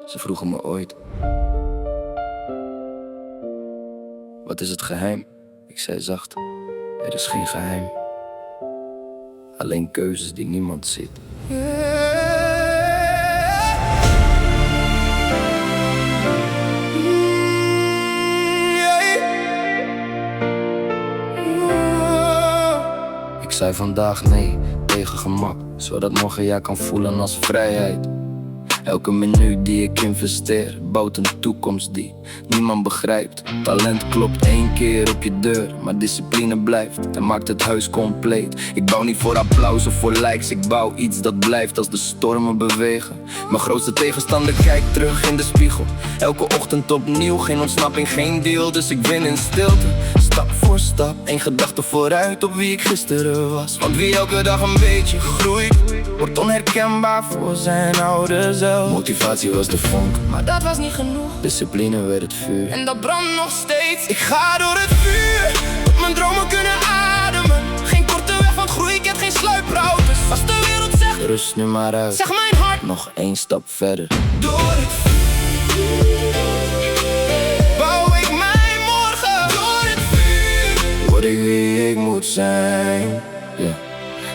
Ze vroegen me ooit: wat is het geheim? Ik zei zacht: er is geen geheim. Alleen keuzes die niemand ziet. Ik zei vandaag nee tegen gemak, zodat morgen jij kan voelen als vrijheid. Elke minuut die ik investeer bouwt een toekomst die niemand begrijpt. Talent klopt 1 keer op je deur, maar discipline blijft en maakt het huis compleet. Ik bouw niet voor applaus of voor likes, ik bouw iets dat blijft als de stormen bewegen. Mijn grootste tegenstander kijkt terug in de spiegel. Elke ochtend opnieuw, geen ontsnapping, geen deal. Dus ik win in stilte, stap voor stap, 1 gedachte vooruit op wie ik gisteren was. Want wie elke dag een beetje groeit, wordt onherkenbaar voor zijn oude zelf. Motivatie was de vonk, maar dat was niet genoeg. Discipline werd het vuur, en dat brandt nog steeds. Ik ga door het vuur, tot mijn dromen kunnen ademen. Geen korte weg van groei, ik heb geen sluiproutes. Als de wereld zegt, rust nu maar uit, zeg mijn hart, nog 1 stap verder. Door het vuur bouw ik mijn morgen. Door het vuur word ik wie ik moet zijn.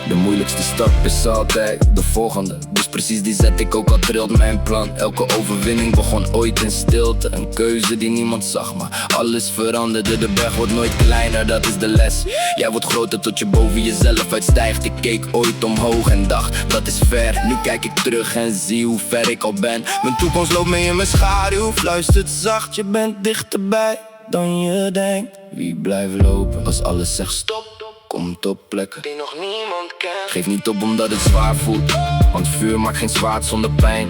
De moeilijkste stap is altijd de volgende. Dus precies die zet ik ook al trilt mijn plan. Elke overwinning begon ooit in stilte. Een keuze die niemand zag, maar alles veranderde. De berg wordt nooit kleiner, dat is de les. Jij wordt groter tot je boven jezelf uitstijgt. Ik keek ooit omhoog en dacht, dat is ver. Nu kijk ik terug en zie hoe ver ik al ben. Mijn toekomst loopt mee in mijn schaduw. Fluistert zacht, je bent dichterbij dan je denkt. Wie blijft lopen als alles zegt stop? Komt op plekken die nog niemand kent. Geef niet op omdat het zwaar voelt, want vuur maakt geen zwaard zonder pijn.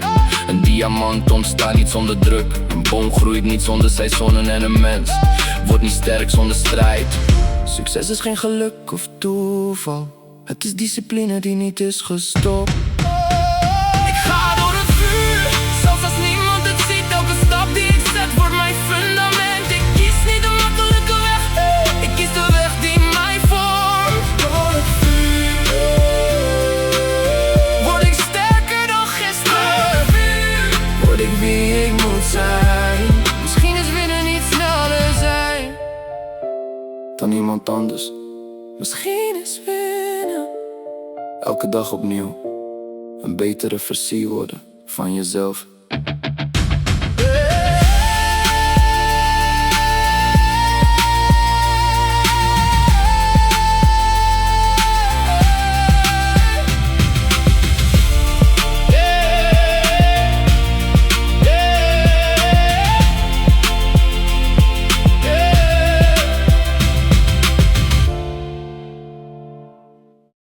Een diamant ontstaat niet zonder druk. Een boom groeit niet zonder seizoenen. En een mens wordt niet sterk zonder strijd. Succes is geen geluk of toeval. Het is discipline die niet is gestopt. Ik ga door het vuur, zelfs als niemand het ziet. Elke stap die ik zet wordt mijn fundament. Ik kies niet de makkelijke weg, ik kies de weg die mij vormt. Door het vuur word ik sterker dan gisteren. Word ik wie ik moet zijn. Misschien is winnen niet sneller zijn dan iemand anders. Misschien is winnen elke dag opnieuw een betere versie worden van jezelf.